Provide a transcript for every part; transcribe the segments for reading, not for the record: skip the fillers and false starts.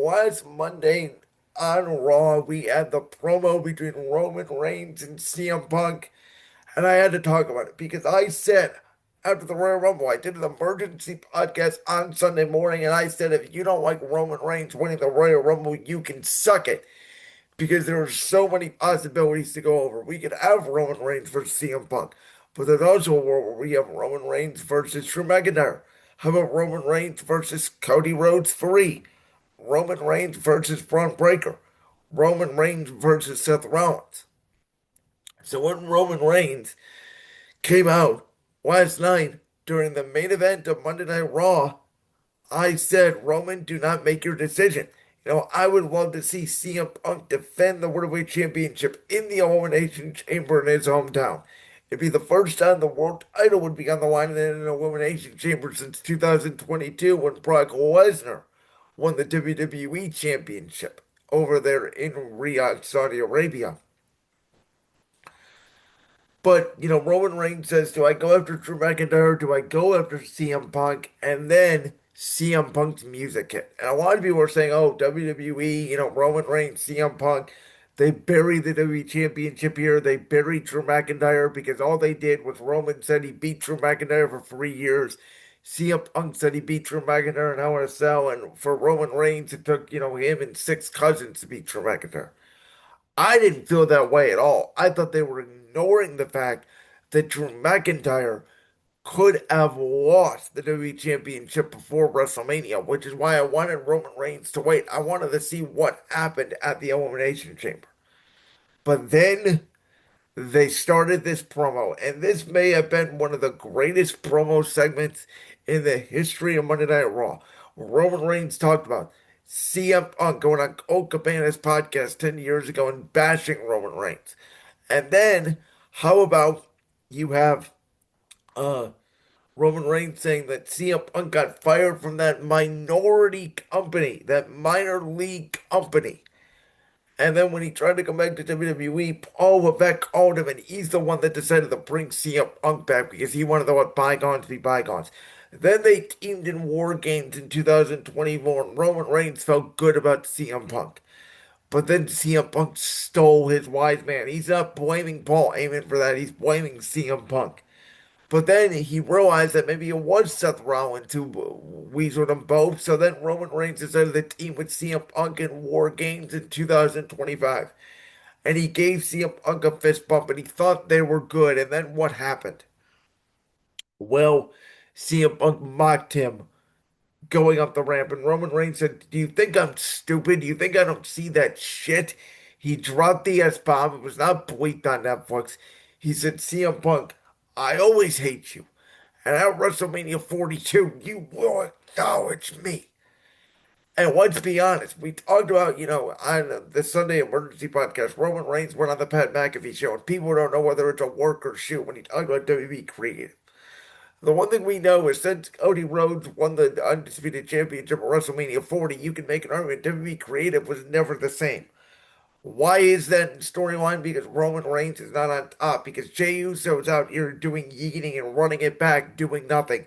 last Monday on Raw, we had the promo between Roman Reigns and CM Punk, and I had to talk about it because I said after the Royal Rumble, I did an emergency podcast on Sunday morning, and I said if you don't like Roman Reigns winning the Royal Rumble, you can suck it because there are so many possibilities to go over. We could have Roman Reigns versus CM Punk, but there's also a world where we have Roman Reigns versus Drew McIntyre. How about Roman Reigns versus Cody Rhodes 3? Roman Reigns versus Braun Breaker. Roman Reigns versus Seth Rollins. So when Roman Reigns came out last night during the main event of Monday Night Raw, I said, Roman, do not make your decision. I would love to see CM Punk defend the World Championship in the Elimination Chamber in his hometown. It'd be the first time the world title would be on the line in an Elimination Chamber since 2022 when Brock Lesnar won the WWE Championship over there in Riyadh, Saudi Arabia. But, Roman Reigns says, do I go after Drew McIntyre? Do I go after CM Punk? And then CM Punk's music hit. And a lot of people are saying, oh, WWE, Roman Reigns, CM Punk, they buried the WWE Championship here. They buried Drew McIntyre because all they did was Roman said he beat Drew McIntyre for 3 years. CM Punk said he beat Drew McIntyre in Hell in a Cell. And for Roman Reigns, it took, him and six cousins to beat Drew McIntyre. I didn't feel that way at all. I thought they were ignoring the fact that Drew McIntyre could have lost the WWE Championship before WrestleMania, which is why I wanted Roman Reigns to wait. I wanted to see what happened at the Elimination Chamber. But then they started this promo, and this may have been one of the greatest promo segments in the history of Monday Night Raw. Roman Reigns talked about CM Punk going on Colt Cabana's podcast 10 years ago and bashing Roman Reigns. And then, how about you have Roman Reigns saying that CM Punk got fired from that minority company, that minor league company. And then when he tried to come back to WWE, Paul Levesque called him, and he's the one that decided to bring CM Punk back because he wanted to let bygones be bygones. Then they teamed in War Games in 2024, and Roman Reigns felt good about CM Punk. But then CM Punk stole his wise man. He's not blaming Paul Heyman for that. He's blaming CM Punk. But then he realized that maybe it was Seth Rollins who weaseled them both. So then Roman Reigns decided to team with CM Punk in War Games in 2025. And he gave CM Punk a fist bump and he thought they were good. And then what happened? Well, CM Punk mocked him going up the ramp. And Roman Reigns said, do you think I'm stupid? Do you think I don't see that shit? He dropped the S-bomb. It was not bleeped on Netflix. He said, CM Punk, I always hate you. And at WrestleMania 42, you will acknowledge me. And let's be honest, we talked about, on the Sunday Emergency Podcast, Roman Reigns went on the Pat McAfee show, and people don't know whether it's a work or shoot when he talked about WWE Creative. The one thing we know is since Cody Rhodes won the Undisputed Championship at WrestleMania 40, you can make an argument WWE Creative was never the same. Why is that storyline? Because Roman Reigns is not on top. Because Jey Uso is out here doing yeeting and running it back, doing nothing.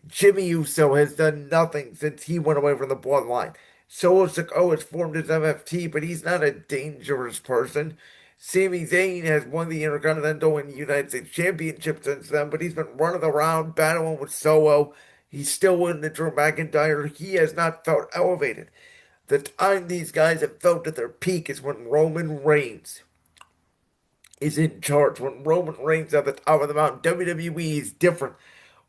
Jimmy Uso has done nothing since he went away from the bloodline. Solo Sikoa has formed his MFT, but he's not a dangerous person. Sami Zayn has won the Intercontinental and United States Championship since then, but he's been running around battling with Solo. He's still winning the Drew McIntyre. He has not felt elevated. The time these guys have felt at their peak is when Roman Reigns is in charge. When Roman Reigns at the top of the mountain, WWE is different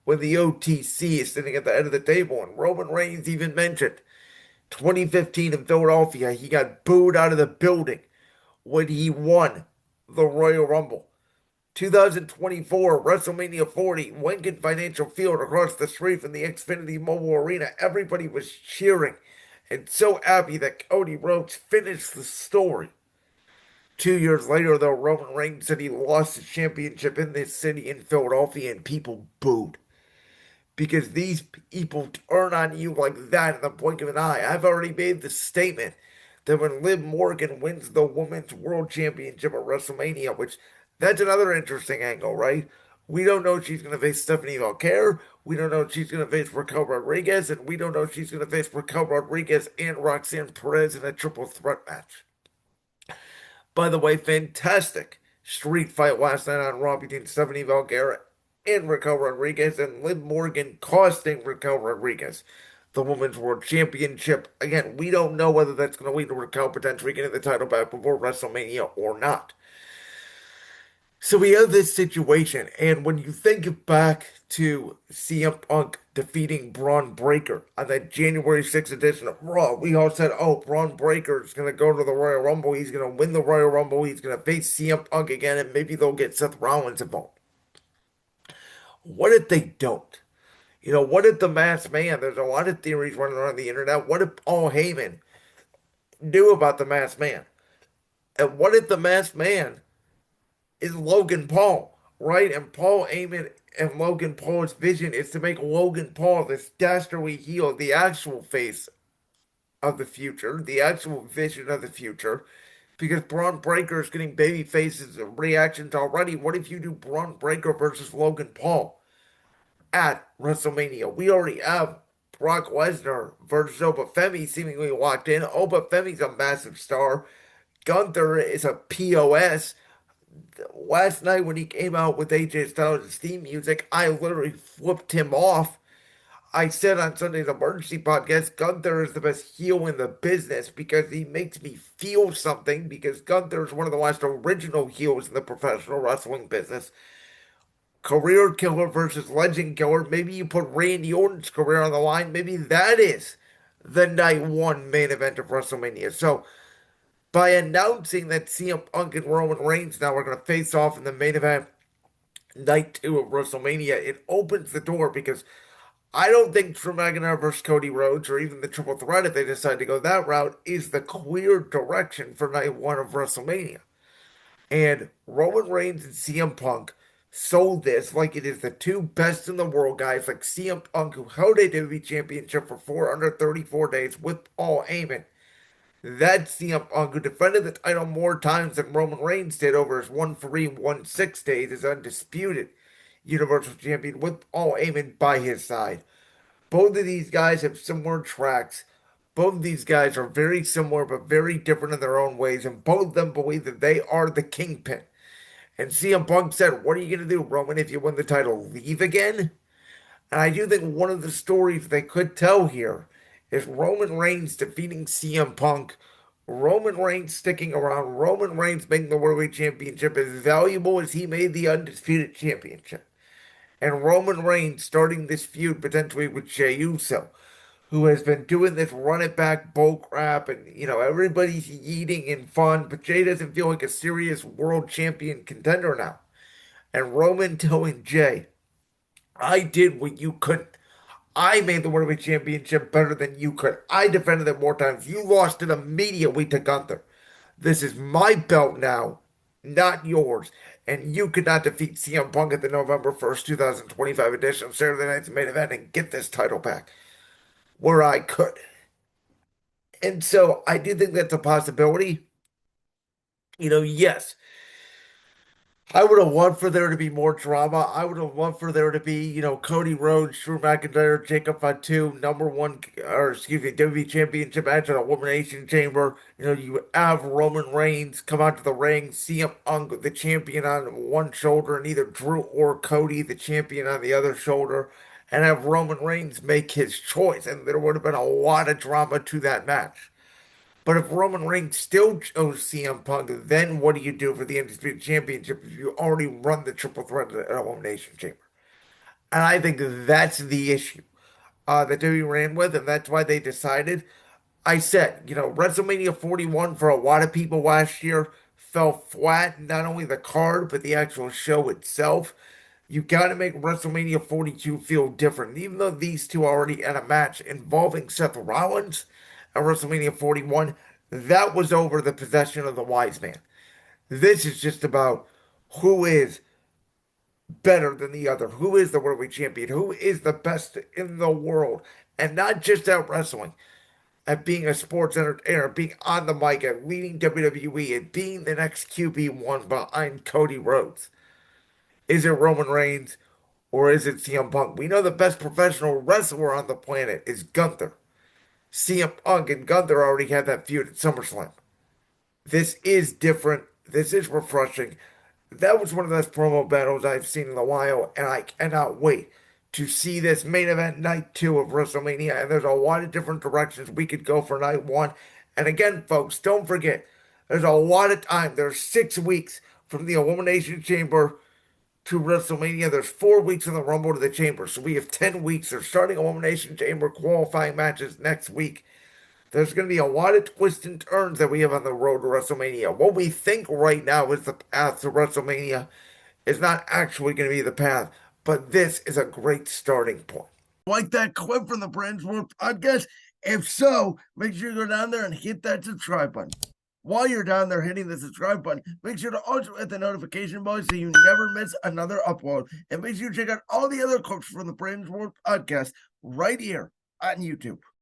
when the OTC is sitting at the end of the table. And Roman Reigns even mentioned 2015 in Philadelphia, he got booed out of the building when he won the Royal Rumble. 2024, WrestleMania 40, Lincoln Financial Field across the street from the Xfinity Mobile Arena. Everybody was cheering and so happy that Cody Rhodes finished the story. 2 years later, though, Roman Reigns said he lost the championship in this city in Philadelphia, and people booed. Because these people turn on you like that in the blink of an eye. I've already made the statement that when Liv Morgan wins the Women's World Championship at WrestleMania, which that's another interesting angle, right? We don't know if she's going to face Stephanie Valquer. We don't know if she's going to face Raquel Rodriguez, and we don't know if she's going to face Raquel Rodriguez and Roxanne Perez in a triple threat match. By the way, fantastic street fight last night on Raw between Stephanie Vergara and Raquel Rodriguez, and Liv Morgan costing Raquel Rodriguez the Women's World Championship. Again, we don't know whether that's going to lead to Raquel potentially getting the title back before WrestleMania or not. So we have this situation, and when you think back to CM Punk defeating Braun Breaker on that January 6th edition of Raw, we all said, oh, Braun Breaker is going to go to the Royal Rumble, he's going to win the Royal Rumble, he's going to face CM Punk again, and maybe they'll get Seth Rollins involved. What if they don't? What if the Masked Man, there's a lot of theories running around the internet, what if Paul Heyman knew about the Masked Man? And what if the Masked Man is Logan Paul, right? And Paul Heyman and Logan Paul's vision is to make Logan Paul this dastardly heel, the actual face of the future, the actual vision of the future. Because Braun Breaker is getting baby faces and reactions already. What if you do Braun Breaker versus Logan Paul at WrestleMania? We already have Brock Lesnar versus Obafemi seemingly locked in. Obafemi's a massive star. Gunther is a POS. Last night when he came out with AJ Styles' theme music, I literally flipped him off. I said on Sunday's emergency podcast, Gunther is the best heel in the business because he makes me feel something. Because Gunther is one of the last original heels in the professional wrestling business. Career killer versus legend killer. Maybe you put Randy Orton's career on the line. Maybe that is the night one main event of WrestleMania. So by announcing that CM Punk and Roman Reigns now are going to face off in the main event night two of WrestleMania, it opens the door because I don't think Drew McIntyre versus Cody Rhodes or even the triple threat, if they decide to go that route, is the clear direction for night one of WrestleMania. And Roman Reigns and CM Punk sold this like it is the two best in the world guys, like CM Punk, who held a WWE Championship for 434 days with Paul Heyman. That's CM Punk, who defended the title more times than Roman Reigns did over his 1-3-1-6 days as undisputed Universal Champion with Paul Heyman by his side. Both of these guys have similar tracks. Both of these guys are very similar but very different in their own ways, and both of them believe that they are the kingpin. And CM Punk said, what are you going to do, Roman, if you win the title? Leave again? And I do think one of the stories they could tell here is Roman Reigns defeating CM Punk, Roman Reigns sticking around, Roman Reigns making the World Championship as valuable as he made the Undisputed Championship, and Roman Reigns starting this feud potentially with Jey Uso, who has been doing this run it back bull crap, and everybody's eating in fun, but Jey doesn't feel like a serious world champion contender now. And Roman telling Jey, I did what you couldn't. I made the World Championship better than you could. I defended it more times. You lost it immediately to Gunther. This is my belt now, not yours. And you could not defeat CM Punk at the November 1st, 2025 edition of Saturday Night's Main Event and get this title back, where I could. And so I do think that's a possibility. Yes, I would have loved for there to be more drama. I would have loved for there to be, Cody Rhodes, Drew McIntyre, Jacob Fatu, number one, or excuse me, WWE Championship match at Elimination Chamber. You have Roman Reigns come out to the ring, CM Punk, the champion on one shoulder, and either Drew or Cody, the champion on the other shoulder, and have Roman Reigns make his choice. And there would have been a lot of drama to that match. But if Roman Reigns still chose CM Punk, then what do you do for the Undisputed Championship if you already run the triple threat at Elimination Chamber? And I think that's the issue that WWE ran with, and that's why they decided. I said, WrestleMania 41 for a lot of people last year fell flat, not only the card, but the actual show itself. You got to make WrestleMania 42 feel different. Even though these two already had a match involving Seth Rollins at WrestleMania 41, that was over the possession of the wise man. This is just about who is better than the other, who is the world champion, who is the best in the world, and not just at wrestling, at being a sports entertainer, being on the mic, at leading WWE, and being the next QB1 behind Cody Rhodes. Is it Roman Reigns or is it CM Punk? We know the best professional wrestler on the planet is Gunther. CM Punk and Gunther already had that feud at SummerSlam. This is different. This is refreshing. That was one of the best promo battles I've seen in a while, and I cannot wait to see this main event night two of WrestleMania. And there's a lot of different directions we could go for night one. And again, folks, don't forget, there's a lot of time. There's 6 weeks from the Elimination Chamber to WrestleMania. There's 4 weeks in the Rumble to the Chamber. So we have 10 weeks. They're starting Elimination Chamber qualifying matches next week. There's going to be a lot of twists and turns that we have on the road to WrestleMania. What we think right now is the path to WrestleMania is not actually going to be the path, but this is a great starting point. Like that clip from the Brand's World podcast? If so, make sure you go down there and hit that subscribe button. While you're down there hitting the subscribe button, make sure to also hit the notification bell so you never miss another upload. And make sure you check out all the other clips from the Brand's World podcast right here on YouTube.